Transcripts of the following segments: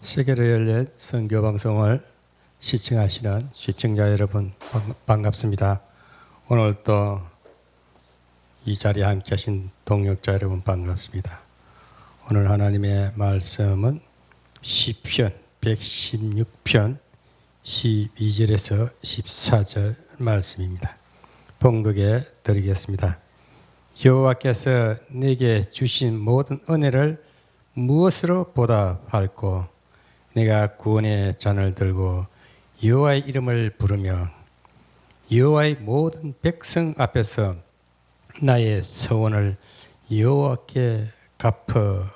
세계로 열린 선교방송을 시청하시는 시청자 여러분 반갑습니다. 오늘 또 이 자리에 함께 하신 동역자 여러분 반갑습니다. 오늘 하나님의 말씀은 시편 116편 12절에서 14절 말씀입니다. 봉독해 드리겠습니다. 여호와께서 내게 주신 모든 은혜를 무엇으로 보답할꼬? 내가 구원의 잔을 들고 여호와의 이름을 부르며 여호와의 모든 백성 앞에서 나의 서원을 여호와께 갚으리로다.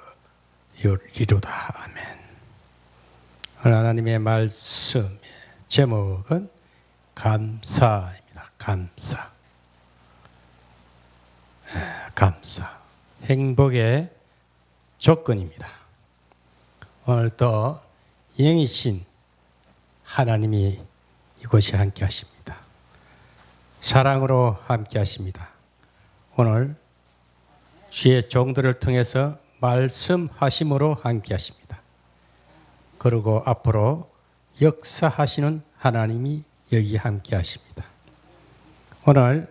아멘. 하나님의 말씀의 제목은 감사입니다. 감사. 감사. 행복의 조건입니다. 오늘 또 영이신 하나님이 이곳에 함께 하십니다. 사랑으로 함께 하십니다. 오늘 주의 종들을 통해서 말씀하심으로 함께 하십니다. 그리고 앞으로 역사하시는 하나님이 여기 함께 하십니다. 오늘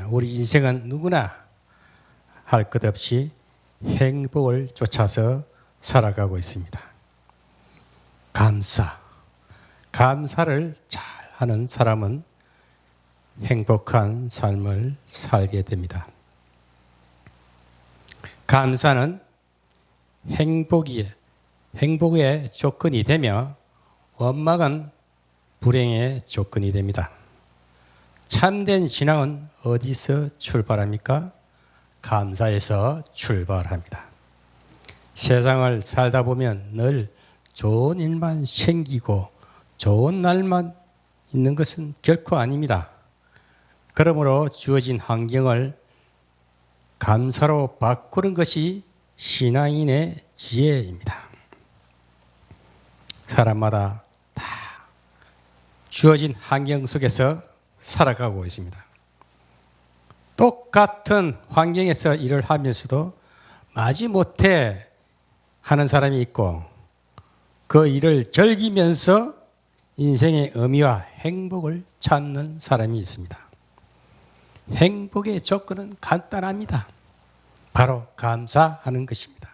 우리 인생은 누구나 할 것 없이 행복을 쫓아서 살아가고 있습니다. 감사를 잘 하는 사람은 행복한 삶을 살게 됩니다. 감사는 행복의 조건이 되며 원망은 불행의 조건이 됩니다. 참된 신앙은 어디서 출발합니까? 감사에서 출발합니다. 세상을 살다 보면 늘 좋은 일만 생기고 좋은 날만 있는 것은 결코 아닙니다. 그러므로 주어진 환경을 감사로 바꾸는 것이 신앙인의 지혜입니다. 사람마다 다 주어진 환경 속에서 살아가고 있습니다. 똑같은 환경에서 일을 하면서도 마지못해 하는 사람이 있고 그 일을 즐기면서 인생의 의미와 행복을 찾는 사람이 있습니다. 행복의 조건은 간단합니다. 바로 감사하는 것입니다.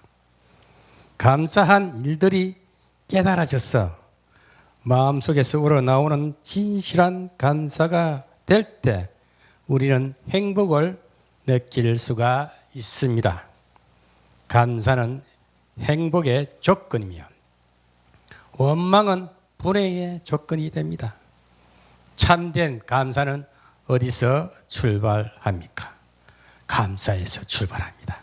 감사한 일들이 깨달아져서 마음속에서 우러나오는 진실한 감사가 될 때 우리는 행복을 느낄 수가 있습니다. 감사는 행복의 조건이며 원망은 불행의 조건이 됩니다. 참된 감사는 어디서 출발합니까? 감사에서 출발합니다.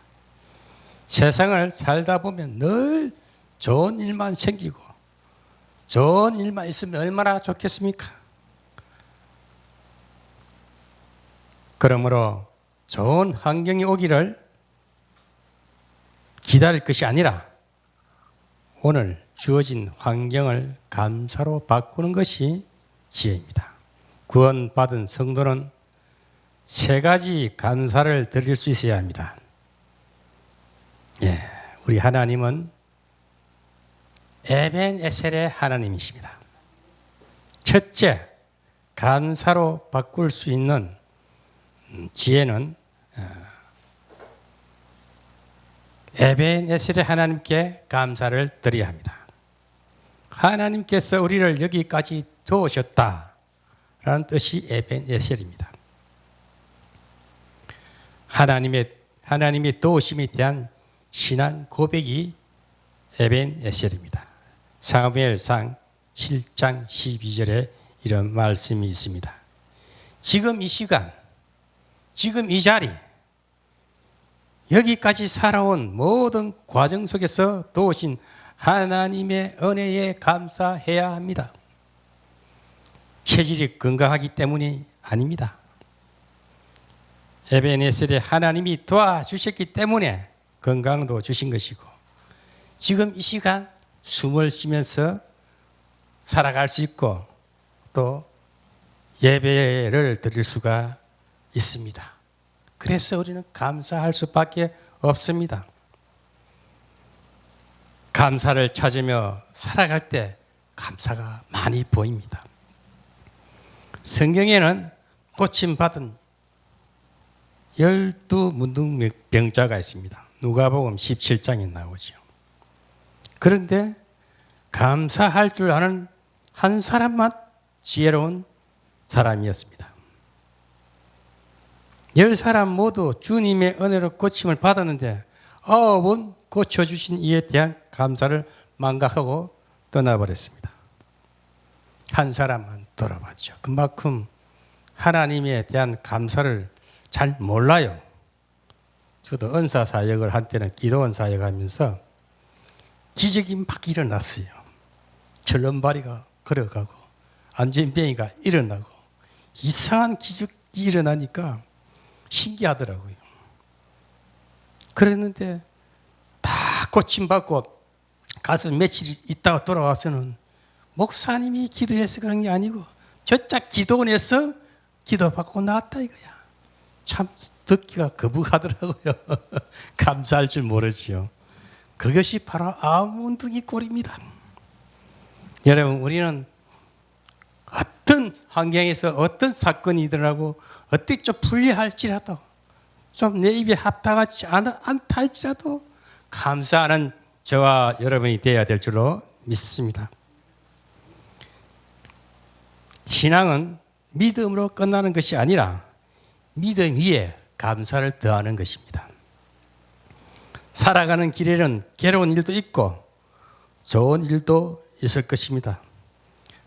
세상을 살다 보면 늘 좋은 일만 생기고 좋은 일만 있으면 얼마나 좋겠습니까? 그러므로 좋은 환경이 오기를 기다릴 것이 아니라 오늘 주어진 환경을 감사로 바꾸는 것이 지혜입니다. 구원받은 성도는 세 가지 감사를 드릴 수 있어야 합니다. 우리 하나님은 에벤에셀의 하나님이십니다. 첫째, 감사로 바꿀 수 있는 지혜는 에벤에셀의 하나님께 감사를 드려야 합니다. 하나님께서 우리를 여기까지 도우셨다라는 뜻이 에벤에셀입니다. 하나님의 도우심에 대한 신앙 고백이 에벤에셀입니다. 사무엘상 7장 12절에 이런 말씀이 있습니다. 지금 이 시간, 지금 이 자리, 여기까지 살아온 모든 과정 속에서 도우신 하나님의 은혜에 감사해야 합니다. 체질이 건강하기 때문이 아닙니다. 에벤에셀의 하나님이 도와주셨기 때문에 건강도 주신 것이고 지금 이 시간 숨을 쉬면서 살아갈 수 있고 또 예배를 드릴 수가 있습니다. 그래서 우리는 감사할 수밖에 없습니다. 감사를 찾으며 살아갈 때 감사가 많이 보입니다. 성경에는 고침받은 12문둥병자가 있습니다. 누가복음 17장에 나오죠. 그런데 감사할 줄 아는 한 사람만 지혜로운 사람이었습니다. 10사람 모두 주님의 은혜로 고침을 받았는데 9은 고쳐주신 이에 대한 감사를 망각하고 떠나버렸습니다. 한 사람만 돌아봤죠. 그만큼 하나님에 대한 감사를 잘 몰라요. 저도 은사 사역을 한때는 기도원 사역하면서 기적이 막 일어났어요. 절름발이가 걸어가고 안전병이가 일어나고 이상한 기적이 일어나니까 신기하더라고요. 그랬는데 다 고침받고 가서 며칠 있다가 돌아와서는 목사님이 기도해서 그런 게 아니고 저짝 기도원에서 기도받고 나왔다 이거야. 참 듣기가 거북하더라고요. 감사할 줄 모르지요. 그것이 바로 아문둥이 꼴입니다. 여러분, 우리는 어떤 환경에서 어떤 사건이 일어나고 어떻게 좀 불리할지라도 좀 내 입에 합당하지 않다 할지라도 감사하는 저와 여러분이 되어야 될 줄로 믿습니다. 신앙은 믿음으로 끝나는 것이 아니라 믿음 위에 감사를 더하는 것입니다. 살아가는 길에는 괴로운 일도 있고 좋은 일도 있을 것입니다.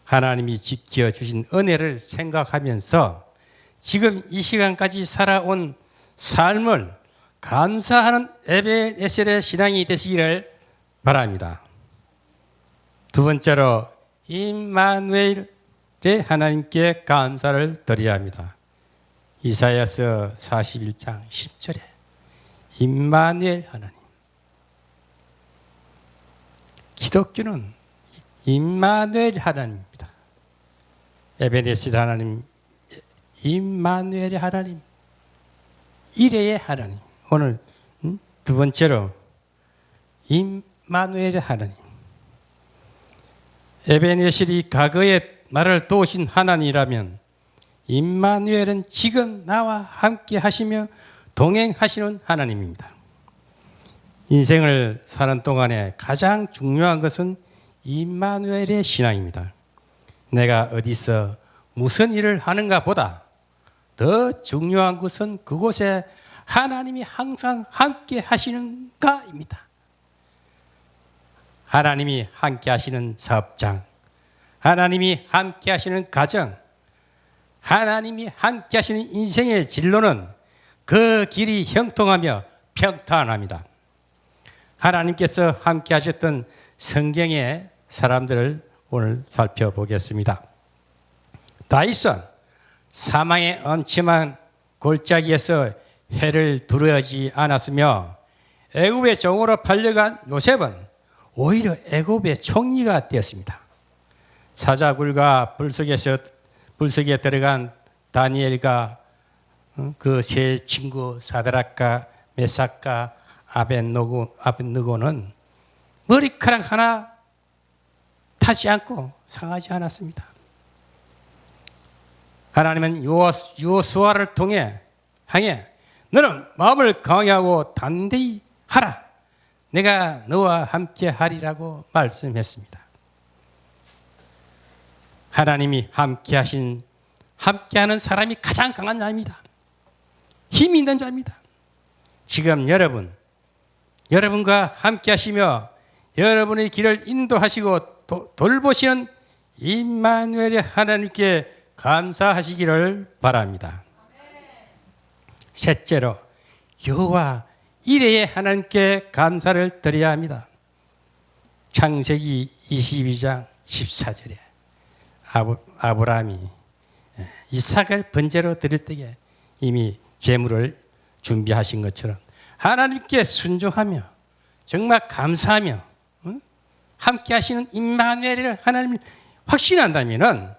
하나님이 지켜주신 은혜를 생각하면서 지금 이 시간까지 살아온 삶을 감사하는 에베네셀의 신앙이 되시기를 바랍니다. 두 번째로 임마누엘의 하나님께 감사를 드려야 합니다. 이사야서 41장 10절에 임마누엘 하나님. 기독교는 임마누엘 하나님입니다. 에베네셀 하나님, 임마누엘의 하나님, 이레의 하나님. 오늘 두 번째로 임마누엘의 하나님. 에베네셀이 과거에 나를 도우신 하나님이라면 임마누엘은 지금 나와 함께 하시며 동행하시는 하나님입니다. 인생을 사는 동안에 가장 중요한 것은 임마누엘의 신앙입니다. 내가 어디서 무슨 일을 하는가 보다 더 중요한 것은 그곳에 하나님이 항상 함께 하시는가입니다. 하나님이 함께 하시는 사업장, 하나님이 함께 하시는 가정, 하나님이 함께 하시는 인생의 진로는 그 길이 형통하며 평탄합니다. 하나님께서 함께 하셨던 성경의 사람들을 오늘 살펴보겠습니다. 다윗은 사망의 엄침한 골짜기에서 해를 두려워하지 않았으며 애굽의 종으로 팔려간 요셉은 오히려 애굽의 총리가 되었습니다. 사자굴과 불속에 들어간 다니엘과 그 세 친구 사드락과 메삭과 아벳느고는 머리카락 하나 타지 않고 상하지 않았습니다. 하나님은 여호수아를 통해 너는 마음을 강하게 하고 담대히 하라. 내가 너와 함께 하리라고 말씀했습니다. 하나님이 함께하는 사람이 가장 강한 자입니다. 힘이 있는 자입니다. 지금 여러분과 함께 하시며 여러분의 길을 인도하시고 돌보시는 임마누엘의 하나님께 감사하시기를 바랍니다. 셋째로 여호와 이레의 하나님께 감사를 드려야 합니다. 창세기 22장 14절에 아브라함이 이삭을 번제로 드릴 때에 이미 제물을 준비하신 것처럼 하나님께 순종하며 정말 감사하며 함께 하시는 임마누엘을 하나님을 확신한다면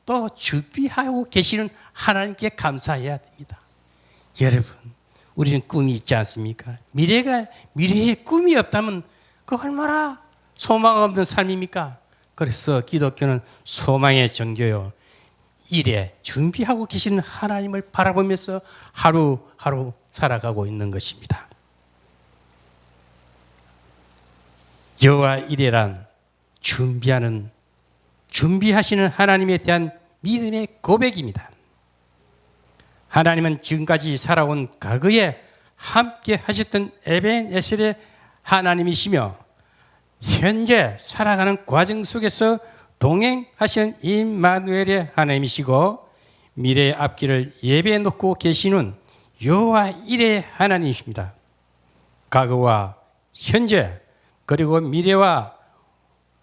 또 준비하고 계시는 하나님께 감사해야 됩니다. 여러분, 우리는 꿈이 있지 않습니까? 미래에 꿈이 없다면 그 얼마나 소망 없는 삶입니까? 그래서 기독교는 소망의 종교요. 일에 준비하고 계시는 하나님을 바라보면서 하루하루 살아가고 있는 것입니다. 여호와 이레란 준비하시는 하나님에 대한 믿음의 고백입니다. 하나님은 지금까지 살아온 과거에 함께 하셨던 에벤에셀의 하나님이시며 현재 살아가는 과정 속에서 동행하시는 임마누엘의 하나님이시고 미래의 앞길을 예배해 놓고 계시는 여호와 이레의 하나님이십니다. 과거와 현재 그리고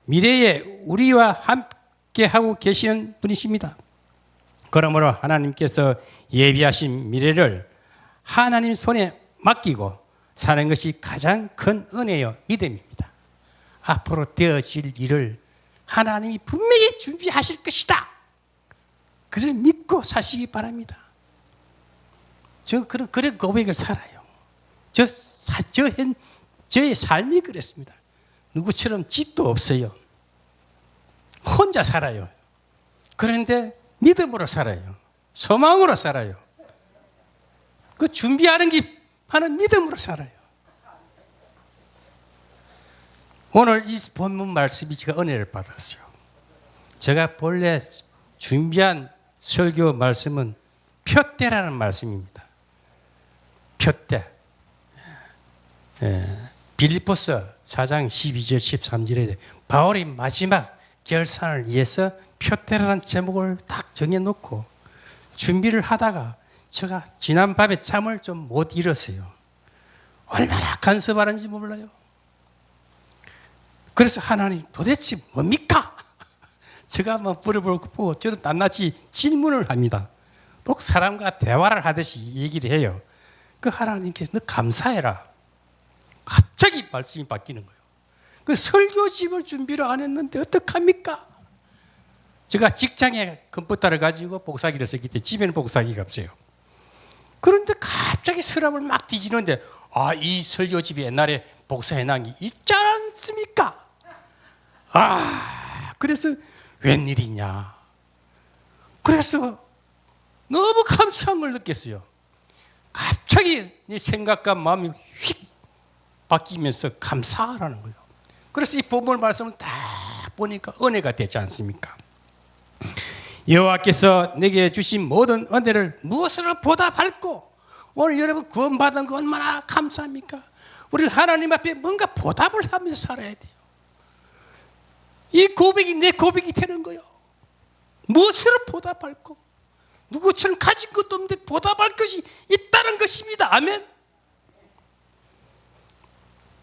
미래에 우리와 함께 하고 계시는 분이십니다. 그러므로 하나님께서 예비하신 미래를 하나님 손에 맡기고 사는 것이 가장 큰 은혜요 믿음입니다. 앞으로 되어질 일을 하나님이 분명히 준비하실 것이다. 그것을 믿고 사시기 바랍니다. 그런 고백을 살아요. 저의 삶이 그랬습니다. 누구처럼 집도 없어요. 혼자 살아요. 그런데 믿음으로 살아요. 소망으로 살아요. 그 준비하는 게 하는 믿음으로 살아요. 오늘 이 본문 말씀이 제가 은혜를 받았어요. 제가 본래 준비한 설교 말씀은 표대라는 말씀입니다. 표대. 빌립보서 4장 12절 13절에 바울이 마지막 결산을 위해서 표대라는 제목을 딱 정해놓고 준비를 하다가 제가 지난 밤에 잠을 좀 못 이뤘어요. 얼마나 간섭하는지 몰라요. 그래서 하나님 도대체 뭡니까? 제가 한번 물어보고 저는 낱낱이 질문을 합니다. 또 사람과 대화를 하듯이 얘기를 해요. 그 하나님께서 너 감사해라. 갑자기 말씀이 바뀌는 거예요. 그 설교집을 준비를 안 했는데 어떡합니까? 제가 직장에 컴퓨터를 가지고 복사기를 썼기 때문에 집에는 복사기가 없어요. 그런데 갑자기 서랍을 막 뒤지는데 이 설교집이 옛날에 복사해 놓은 게 있지 않습니까? 그래서 웬일이냐. 그래서 너무 감사함을 느꼈어요. 갑자기 내 생각과 마음이 휙 바뀌면서 감사하라는 거예요. 그래서 이 본문 말씀을 딱 보니까 은혜가 되지 않습니까? 여호와께서 내게 주신 모든 은혜를 무엇으로 보답할꼬? 오늘 여러분 구원받은 거 얼마나 감사합니까? 우리 하나님 앞에 뭔가 보답을 하면서 살아야 돼요. 이 고백이 내 고백이 되는 거예요. 무엇으로 보답할꼬? 누구처럼 가진 것도 없는데 보답할 것이 있다는 것입니다. 아멘.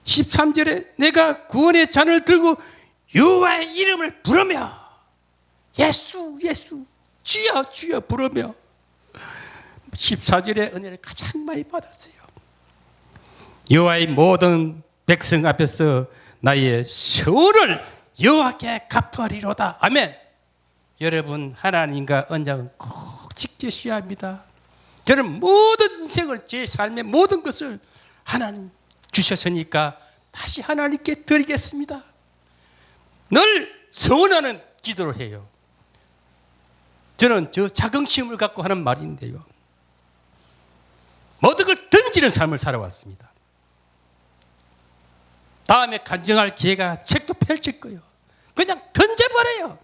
13절에 내가 구원의 잔을 들고 여호와의 이름을 부르며 예수 주여 주여 부르며 14절의 은혜를 가장 많이 받았어요. 여호와의 모든 백성 앞에서 나의 서원을 여호와께 갚으리로다. 아멘. 여러분 하나님과 언약은 꼭 지키셔야 합니다. 저는 모든 인생을 제 삶의 모든 것을 하나님 주셨으니까 다시 하나님께 드리겠습니다. 늘 서원하는 기도를 해요. 저는 저 자긍심을 갖고 하는 말인데요. 모든 걸 던지는 삶을 살아왔습니다. 다음에 간증할 기회가 책도 펼칠 거예요. 그냥 던져버려요.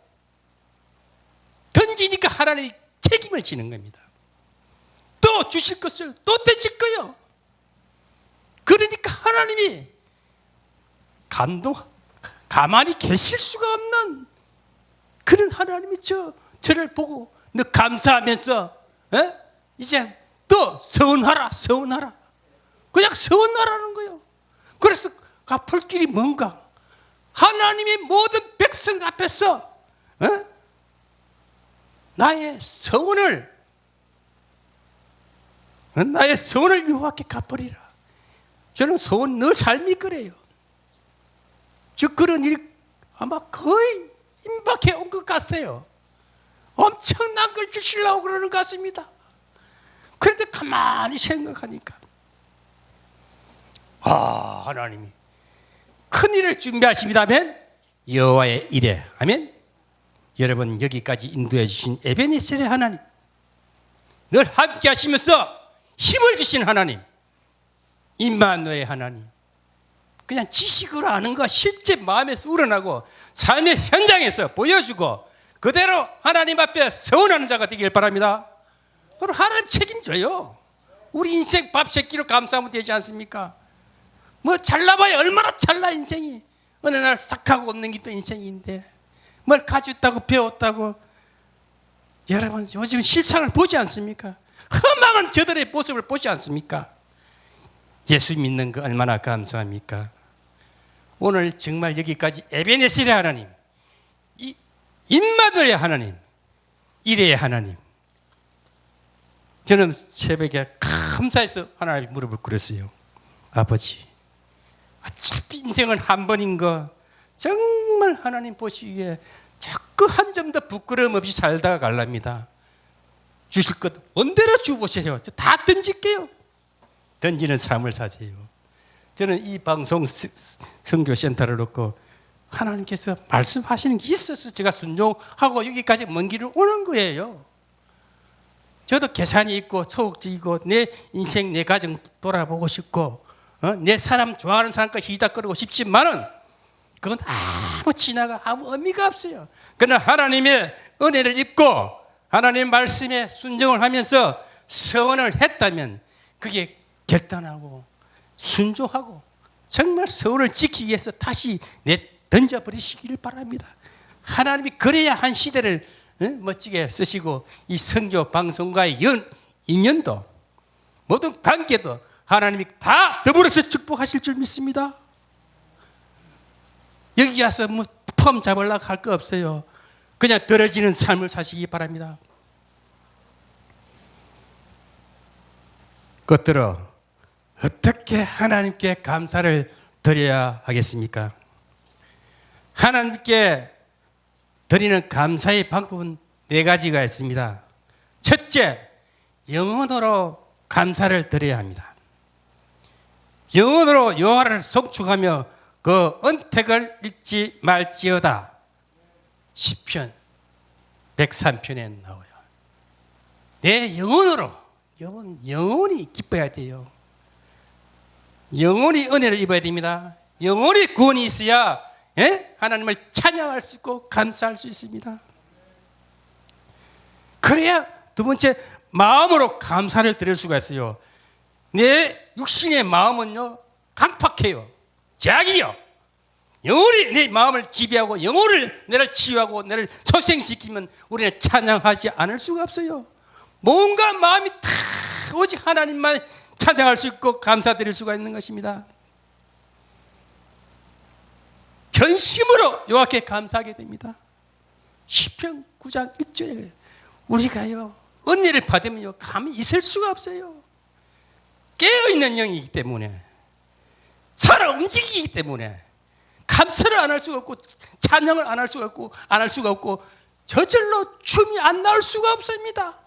던지니까 하나님이 책임을 지는 겁니다. 또 주실 것을 또 던질 거예요. 그러니까 하나님이 가만히 계실 수가 없는 그런 하나님이 저를 보고 너 감사하면서 이제 또 서운하라. 그냥 서운하라는 거예요. 그래서 갚을 길이 뭔가? 하나님의 모든 백성 앞에서 나의 서원을 여호와께 갚으리라. 저는 소원 늘 삶이 그래요. 그런 일이 아마 거의 임박해 온 것 같아요. 엄청난 걸 주시려고 그러는 것 같습니다. 그런데 가만히 생각하니까 하나님이 큰일을 준비하십니다면 여호와의 이레. 아멘. 여러분 여기까지 인도해 주신 에베네셀의 하나님, 늘 함께 하시면서 힘을 주신 하나님, 임마누엘의 하나님, 그냥 지식으로 아는 거 실제 마음에서 우러나고 삶의 현장에서 보여주고 그대로 하나님 앞에 서원하는 자가 되길 바랍니다. 그럼 하나님 책임져요. 우리 인생 밥 세끼로 감사하면 되지 않습니까? 뭐 잘나봐야 얼마나 잘나 인생이. 어느 날 싹 하고 없는 게 또 인생인데 뭘 가졌다고 배웠다고. 여러분 요즘 실상을 보지 않습니까? 험악한 저들의 모습을 보지 않습니까? 예수 믿는 거 얼마나 감사합니까? 오늘 정말 여기까지 에베네셀의 하나님, 임마누엘의 하나님, 이레의 하나님, 저는 새벽에 감사해서 하나님 무릎을 꿇었어요. 아버지, 어차피 인생은 한 번인 거 정말 하나님 보시기에 자꾸 한 점 더 부끄러움 없이 살다가 갈랍니다. 주실 것 언제나 주보세요. 저 다 던질게요. 던지는 삶을 사세요. 저는 이 방송 선교센터를 놓고 하나님께서 말씀하시는 게 있어서 제가 순종하고 여기까지 먼 길을 오는 거예요. 저도 계산이 있고 소극적이고 내 인생 내 가정 돌아보고 싶고 내 사람 좋아하는 사람과 희닥거리고 싶지만은 그건 아무 지나가 아무 의미가 없어요. 그러나 하나님의 은혜를 입고 하나님 말씀에 순종을 하면서 서원을 했다면 그게 결단하고 순종하고 정말 서원을 지키기 위해서 다시 던져버리시기를 바랍니다. 하나님이 그래야 한 시대를 멋지게 쓰시고 이 선교 방송과의 인연도 모든 관계도 하나님이 다 더불어서 축복하실 줄 믿습니다. 여기 와서 뭐 펌 잡으려고 할 거 없어요. 그냥 떨어지는 삶을 사시기 바랍니다. 끝들어 어떻게 하나님께 감사를 드려야 하겠습니까? 하나님께 드리는 감사의 방법은 네 가지가 있습니다. 첫째, 영혼으로 감사를 드려야 합니다. 영혼으로 여호와를 송축하며 그 언택을 잊지 말지어다. 시편 103편에 나와요. 내 영혼으로, 영혼이 기뻐야 돼요. 영혼이 은혜를 입어야 됩니다. 영혼이 구원이 있어야 하나님을 찬양할 수 있고 감사할 수 있습니다. 그래야 두 번째, 마음으로 감사를 드릴 수가 있어요. 내 육신의 마음은요 강팍해요. 제약이요. 영혼이 내 마음을 지배하고 영혼을 내를 치유하고 내를 소생시키면 우리는 찬양하지 않을 수가 없어요. 뭔가 마음이 다 오직 하나님만 찬양할 수 있고 감사드릴 수가 있는 것입니다. 전심으로 여호와께 감사하게 됩니다. 시편 9장 1절에 우리가요 은혜를 받으면요 감히 있을 수가 없어요. 깨어있는 영이기 때문에, 살아 움직이기 때문에 감사를 안 할 수가 없고 찬양을 안 할 수가 없고 안 할 수가 없고 저절로 춤이 안 나올 수가 없습니다.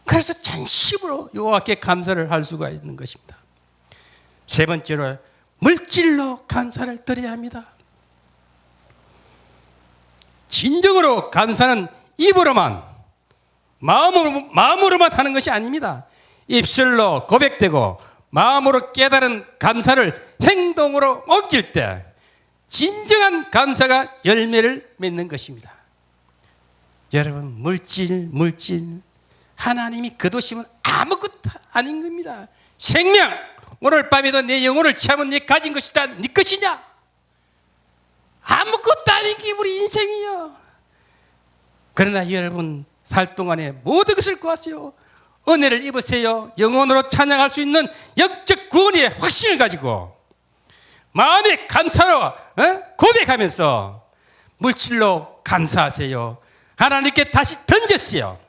그래서 전심으로 여호와께 감사를 할 수가 있는 것입니다. 세 번째로 물질로 감사를 드려야 합니다. 진정으로 감사는 입으로만 마음으로만 하는 것이 아닙니다. 입술로 고백되고 마음으로 깨달은 감사를 행동으로 옮길 때 진정한 감사가 열매를 맺는 것입니다. 여러분 물질 하나님이 거두시면 아무것도 아닌 겁니다. 생명, 오늘 밤에도 내 영혼을 참은 네 가진 것이다. 네 것이냐? 아무것도 아닌 게 우리 인생이요. 그러나 여러분 살 동안에 모든 것을 구하세요. 은혜를 입으세요. 영혼으로 찬양할 수 있는 영적 구원의 확신을 가지고 마음의 감사로 고백하면서 물질로 감사하세요. 하나님께 다시 던졌어요.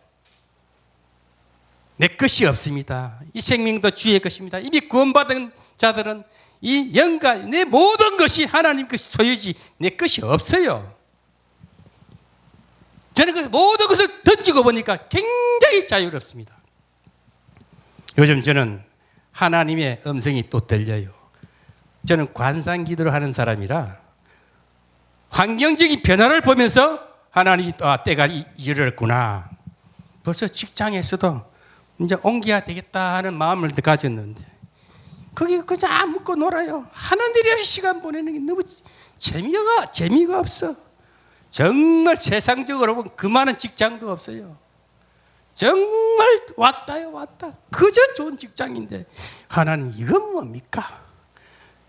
내 것이 없습니다. 이 생명도 주의 것입니다. 이미 구원받은 자들은 이 영과 내 모든 것이 하나님 것이 소유지 내 것이 없어요. 저는 그 모든 것을 던지고 보니까 굉장히 자유롭습니다. 요즘 저는 하나님의 음성이 또 들려요. 저는 관상기도를 하는 사람이라 환경적인 변화를 보면서 하나님이 때가 이르렀구나. 벌써 직장에서도 이제 옮겨야 되겠다 하는 마음을 가졌는데 거기 그냥 묵고 놀아요. 하는 일이 없이 시간 보내는 게 너무 재미가 없어. 정말 세상적으로 보면 그 많은 직장도 없어요. 정말 왔다요 왔다. 그저 좋은 직장인데 하나님 이건 뭡니까?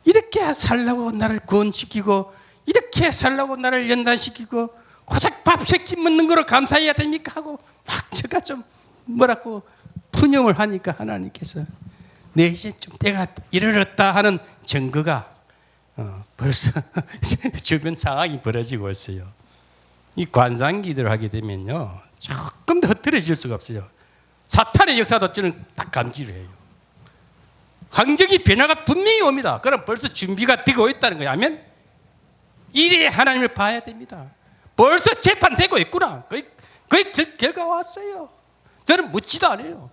이렇게 살라고 나를 구원시키고 이렇게 살라고 나를 연단시키고 고작 밥 세끼 먹는 거로 감사해야 됩니까? 하고 막 제가 좀 뭐라고 푸념을 하니까 하나님께서 내 이제 좀 때가 이르렀다 하는 증거가 벌써 주변 상황이 벌어지고 있어요. 이 관상기도를 하게 되면요 조금 더 흩어질 수가 없어요. 사탄의 역사도 저는 딱 감지를 해요. 환경의 변화가 분명히 옵니다. 그럼 벌써 준비가 되고 있다는 거예요. 아멘? 이래 하나님을 봐야 됩니다. 벌써 재판되고 있구나. 거의 결과 왔어요. 저는 묻지도 않아요.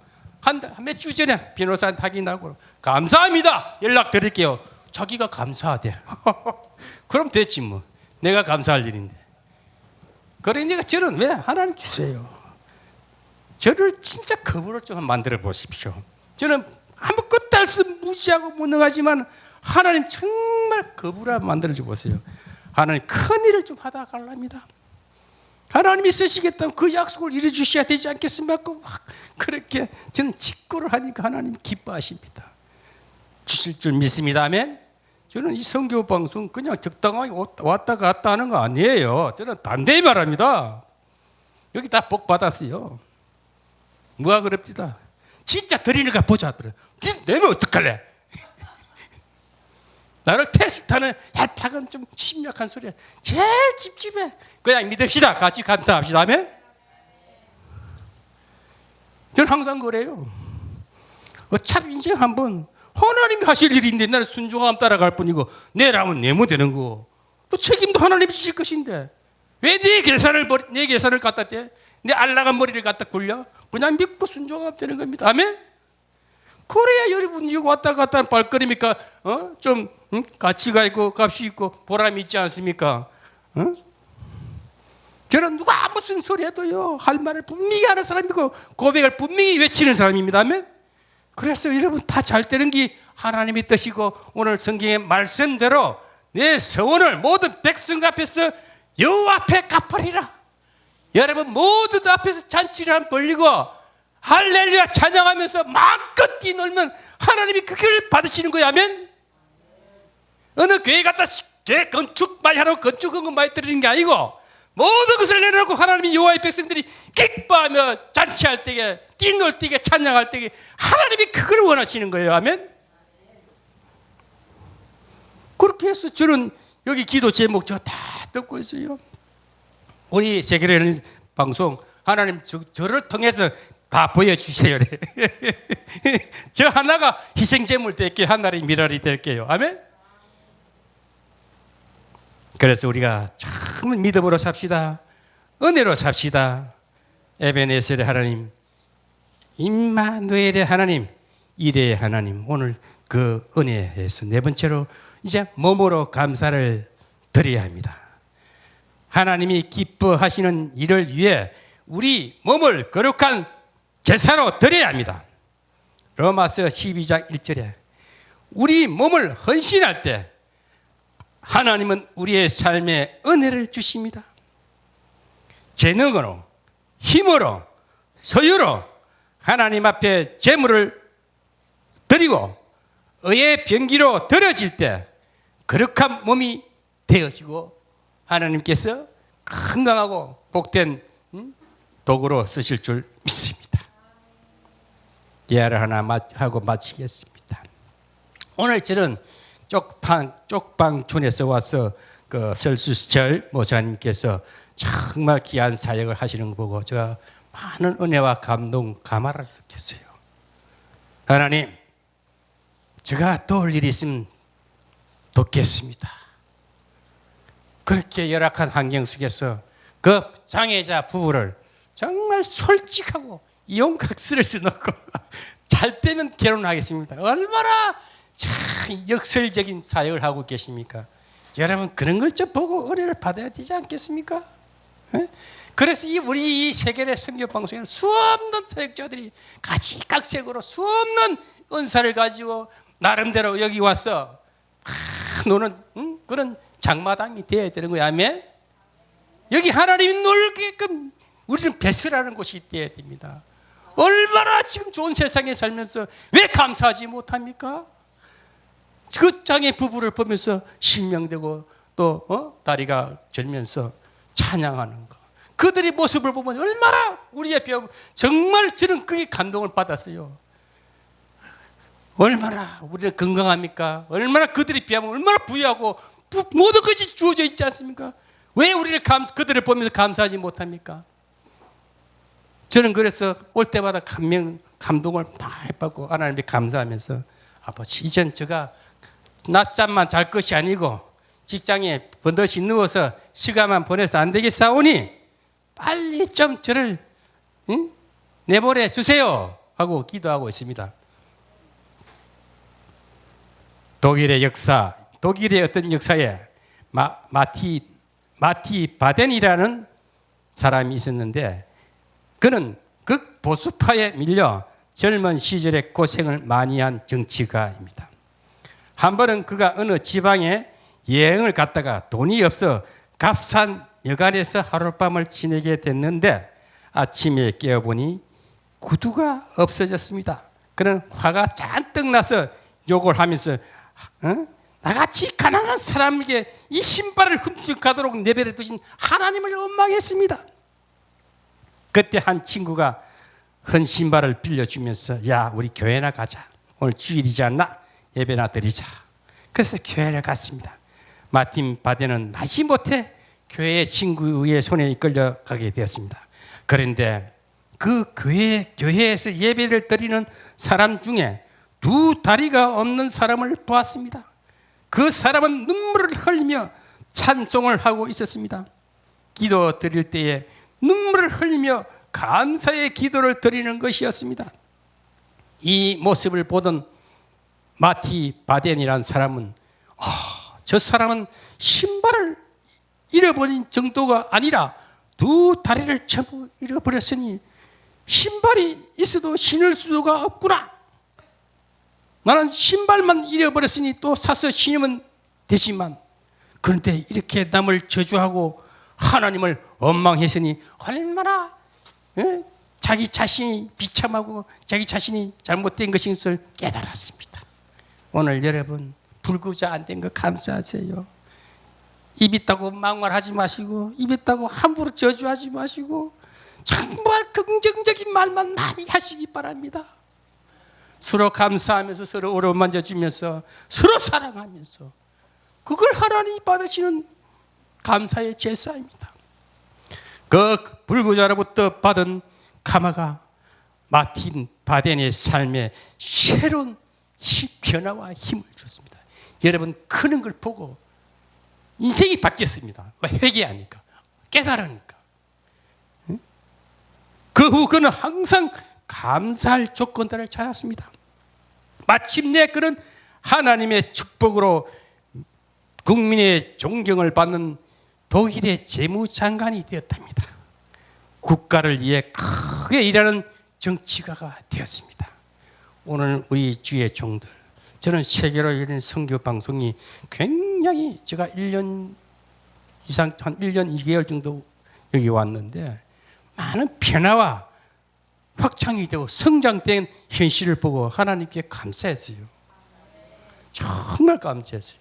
몇 주 전에 변호사한테 확인하고 감사합니다. 연락 드릴게요. 자기가 감사하대. 그럼 됐지 뭐. 내가 감사할 일인데. 그러니까 저는 왜 하나님 주세요. 저를 진짜 거부로 좀 만들어 보십시오. 저는 아무 끝도 할 수 무지하고 무능하지만 하나님 정말 거부라 만들어줘 보세요. 하나님 큰 일을 좀 하다 갈랍니다. 하나님이 쓰시겠다면 그 약속을 이루어 주셔야 되지 않겠습니까? 막 그렇게 저는 직고를 하니까 하나님 기뻐하십니다. 주실 줄 믿습니다. 아멘. 저는 이 선교 방송 그냥 적당하게 왔다 갔다 하는 거 아니에요. 저는 반대히 말합니다. 여기 다 복 받았어요. 뭐가 그럽디다. 진짜 드리는가 보자. 내면 어떡할래? 나를 테스트하는 얄팍한 좀 심약한 소리야. 제일 찝찝해. 그냥 믿읍시다. 같이 감사합시다. 아멘. 저는 항상 그래요. 어차피 인생 한번 하나님이 하실 일인데 나는 순종함 따라갈 뿐이고 내라면 내면 되는 거. 또 책임도 하나님이 지실 것인데 왜 내 계산을 갖다 대? 내 알라간 머리를 갖다 굴려? 그냥 믿고 순종하면 되는 겁니다. 아멘. 그래야 여러분 이거 왔다 갔다 하는 발걸음이니까 좀 가치가 있고 값이 있고 보람이 있지 않습니까? 저는 누가 무슨 소리 해도요 할 말을 분명히 하는 사람이고 고백을 분명히 외치는 사람입니다. 아멘. 그래서 여러분 다 잘 되는 게 하나님의 뜻이고 오늘 성경의 말씀대로 내 서원을 모든 백성 앞에서 여호와 앞에 갚으리라. 여러분 모두 앞에서 잔치를 한번 벌리고 할렐루야 찬양하면서 마음껏 뛰놀면 하나님이 그걸 받으시는 거예요. 아멘. 어느 교회 갔다 건축 많이 하라고 건축 헌금 많이 드리는 게 아니고 모든 것을 내려놓고 하나님이 여호와의 백성들이 기뻐하며 잔치할 때에 뛰놀 때에 찬양할 때에 하나님이 그걸 원하시는 거예요. 아멘. 그렇게 해서 저는 여기 기도 제목 저 다 듣고 있어요. 우리 세계를 방송 하나님 저를 통해서 다 보여주세요. 저 하나가 희생제물 될게요. 하나의 미랄이 될게요. 아멘. 그래서 우리가 참 믿음으로 삽시다. 은혜로 삽시다. 에베네셀의 하나님, 임마누엘의 하나님, 이레의 하나님. 오늘 그 은혜에서 네 번째로 이제 몸으로 감사를 드려야 합니다. 하나님이 기뻐하시는 일을 위해 우리 몸을 거룩한 제사로 드려야 합니다. 로마서 12장 1절에 우리 몸을 헌신할 때 하나님은 우리의 삶에 은혜를 주십니다. 재능으로, 힘으로, 소유로 하나님 앞에 제물을 드리고 의의 병기로 드려질 때 거룩한 몸이 되어지고 하나님께서 건강하고 복된 도구로 쓰실 줄 믿습니다. 예를 하나 하고 마치겠습니다. 오늘 저는 쪽방촌에서 와서 그 설수절 목사님께서 정말 귀한 사역을 하시는 거 보고 제가 많은 은혜와 감동, 감화를 느꼈어요. 하나님, 제가 도울 일이 있으면 돕겠습니다. 그렇게 열악한 환경 속에서 그 장애자 부부를 정말 솔직하고 이용각서를 써놓고 잘 되면 결혼하겠습니다. 얼마나 참 역설적인 사역을 하고 계십니까? 여러분 그런 걸 좀 보고 은혜를 받아야 되지 않겠습니까? 예? 그래서 우리 이 세계의 선교 방송에는 수없는 사역자들이 가지각색으로 수없는 은사를 가지고 나름대로 여기 와서 노는 그런 장마당이 되어야 되는 거야. 아멘. 여기 하나님이 놀게끔 우리는 배수라는 곳이 되어야 됩니다. 얼마나 지금 좋은 세상에 살면서 왜 감사하지 못합니까? 그 장애 부부를 보면서 신명되고 또 다리가 절면서 찬양하는 거. 그들의 모습을 보면 얼마나 우리의 배움 정말 저는 그게 감동을 받았어요. 얼마나 우리가 건강합니까? 얼마나 그들이 비하면 얼마나 부유하고 모든 것이 주어져 있지 않습니까? 왜 우리를 그들을 보면서 감사하지 못합니까? 저는 그래서 올 때마다 감동을 많이 받고 하나님께 감사하면서 아버지 이젠 제가 낮잠만 잘 것이 아니고 직장에 번듯이 누워서 시간만 보내서 안 되겠사오니 빨리 좀 저를 내보내 주세요 하고 기도하고 있습니다. 독일의 어떤 역사에 마티 바덴이라는 사람이 있었는데 그는 극보수파에 밀려 젊은 시절에 고생을 많이 한 정치가입니다. 한 번은 그가 어느 지방에 여행을 갔다가 돈이 없어 값싼 여관에서 하룻밤을 지내게 됐는데 아침에 깨어보니 구두가 없어졌습니다. 그는 화가 잔뜩 나서 욕을 하면서 나같이 가난한 사람에게 이 신발을 훔쳐가도록 내버려 두신 하나님을 원망했습니다. 그때 한 친구가 헌 신발을 빌려주면서 야 우리 교회나 가자. 오늘 주일이지 않나? 예배나 드리자. 그래서 교회를 갔습니다. 마틴 바덴은 마지못해 교회의 친구의 손에 이끌려가게 되었습니다. 그런데 그 교회에서 예배를 드리는 사람 중에 두 다리가 없는 사람을 보았습니다. 그 사람은 눈물을 흘리며 찬송을 하고 있었습니다. 기도 드릴 때에 눈물을 흘리며 감사의 기도를 드리는 것이었습니다. 이 모습을 보던 마티 바덴이라는 사람은 저 사람은 신발을 잃어버린 정도가 아니라 두 다리를 전부 잃어버렸으니 신발이 있어도 신을 수가 없구나. 나는 신발만 잃어버렸으니 또 사서 신으면 되지만 그런데 이렇게 남을 저주하고 하나님을 원망했으니 얼마나 자기 자신이 비참하고 자기 자신이 잘못된 것인 것을 깨달았습니다. 오늘 여러분 불구자 안 된 거 감사하세요. 입 있다고 막말하지 마시고 입 있다고 함부로 저주하지 마시고 정말 긍정적인 말만 많이 하시기 바랍니다. 서로 감사하면서 서로 어루만져주면서 서로 사랑하면서 그걸 하나님이 받으시는 감사의 제사입니다. 그 불구자로부터 받은 카마가 마틴 바덴의 삶에 새로운 변화와 힘을 줬습니다. 여러분 크는 걸 보고 인생이 바뀌었습니다. 회개하니까 깨달으니까. 그 후 그는 항상 감사할 조건들을 찾았습니다. 마침내 그는 하나님의 축복으로 국민의 존경을 받는 독일의 재무장관이 되었답니다. 국가를 위해 크게 일하는 정치가가 되었습니다. 오늘 우리 주의 종들, 저는 세계로 열린 선교 방송이 굉장히 제가 1년 이상 한 1년 2개월 정도 여기 왔는데 많은 변화와 확장이 되고 성장된 현실을 보고 하나님께 감사했어요. 정말 감사했어요.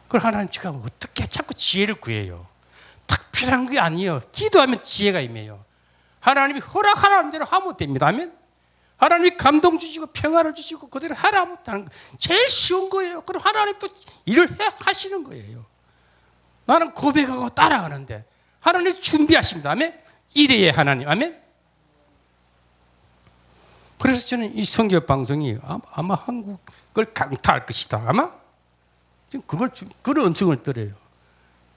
그걸 하나님 제가 어떻게 자꾸 지혜를 구해요. 특별한 게 아니에요. 기도하면 지혜가 임해요. 하나님이 허락하라는 대로 하면 됩니다. 아멘. 하나님이 감동 주시고 평화를 주시고 그대로 하라면 하는 거 제일 쉬운 거예요. 그럼 하나님도 일을 하시는 거예요. 나는 고백하고 따라가는데 하나님 준비하십니다. 아멘. 이래의 하나님. 아멘. 그래서 저는 이 선교 방송이 아마 한국을 강타할 것이다. 아마 지금 그런 은총을 드려요.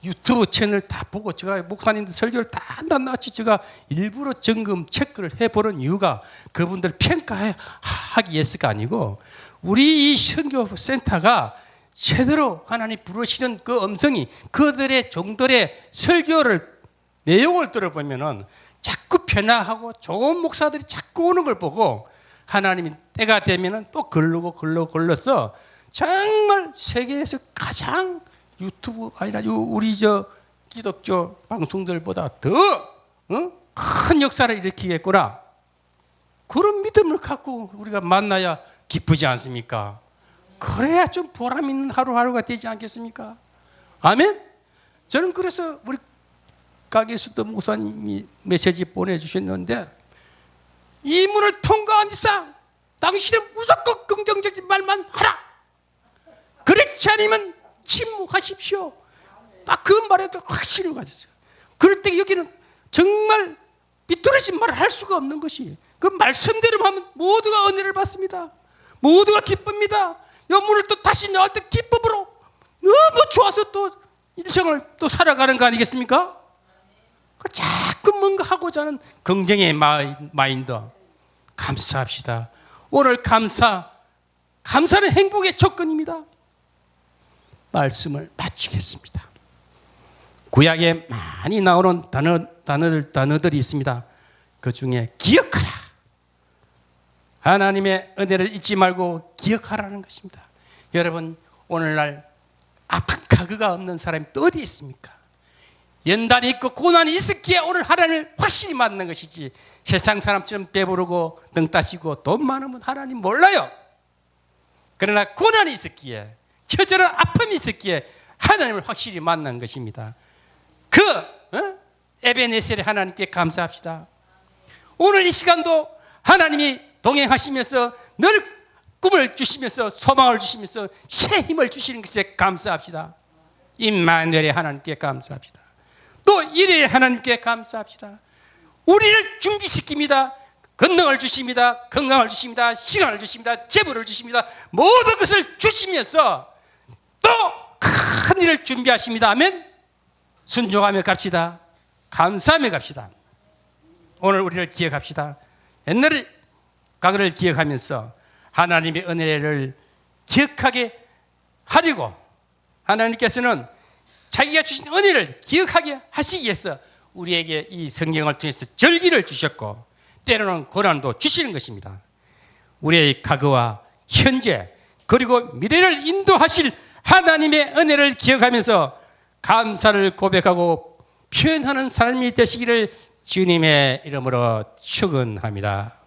유튜브 채널 다 보고 제가 목사님들 설교를 다 낱낱이 제가 일부러 점검 체크를 해보는 이유가 그분들 평가하기 위해서가 아니고 우리 이 선교 센터가 제대로 하나님 부르시는 그 음성이 그들의 종들의 설교를 내용을 들어보면은 자꾸 변화하고 좋은 목사들이 자꾸 오는 걸 보고 하나님이 때가 되면은 또 걸러서 정말 세계에서 가장 유튜브 아니라 우리 기독교 방송들보다 더 큰 역사를 일으키겠구나. 그런 믿음을 갖고 우리가 만나야 기쁘지 않습니까? 그래야 좀 보람 있는 하루하루가 되지 않겠습니까? 아멘? 저는 그래서 우리 가게에서도 목사님이 메시지 보내주셨는데 이 문을 통과한 이상 당신은 무조건 긍정적인 말만 하라. 그렇지 않으면 침묵하십시오. 딱 그 말에도 확신을 가졌어요. 그럴 때 여기는 정말 비뚤어진 말을 할 수가 없는 것이 그 말씀대로 하면 모두가 은혜를 받습니다. 모두가 기쁩니다. 이 문을 또 다시 너한테 기쁨으로 너무 좋아서 또 일생을 또 살아가는 거 아니겠습니까? 자꾸 뭔가 하고자 하는 긍정의 마인드 감사합시다. 오늘 감사는 행복의 조건입니다. 말씀을 마치겠습니다. 구약에 많이 나오는 단어들이 있습니다. 그 중에 기억하라. 하나님의 은혜를 잊지 말고 기억하라는 것입니다. 여러분 오늘날 아픈 가그가 없는 사람이 또 어디 있습니까? 연단이 있고 고난이 있었기에 오늘 하나님을 확실히 만난 것이지 세상 사람처럼 배부르고 능 따시고 돈 많으면 하나님 몰라요. 그러나 고난이 있었기에 처절한 아픔이 있었기에 하나님을 확실히 만난 것입니다. 그 에베네셀의 하나님께 감사합시다. 오늘 이 시간도 하나님이 동행하시면서 늘 꿈을 주시면서 소망을 주시면서 새 힘을 주시는 것에 감사합시다. 임마누엘의 하나님께 감사합시다. 또 이레의 하나님께 감사합시다. 우리를 준비시킵니다. 권능을 주십니다. 건강을 주십니다. 시간을 주십니다. 재물을 주십니다. 모든 것을 주시면서 또 큰 일을 준비하십니다. 아멘. 순종하며 갑시다. 감사하며 갑시다. 오늘 우리를 기억합시다. 옛날의 과거를 기억하면서 하나님의 은혜를 기억하게 하려고 하나님께서는 자기가 주신 은혜를 기억하게 하시기 위해서 우리에게 이 성경을 통해서 절기를 주셨고 때로는 고난도 주시는 것입니다. 우리의 과거와 현재 그리고 미래를 인도하실 하나님의 은혜를 기억하면서 감사를 고백하고 표현하는 삶이 되시기를 주님의 이름으로 축원합니다.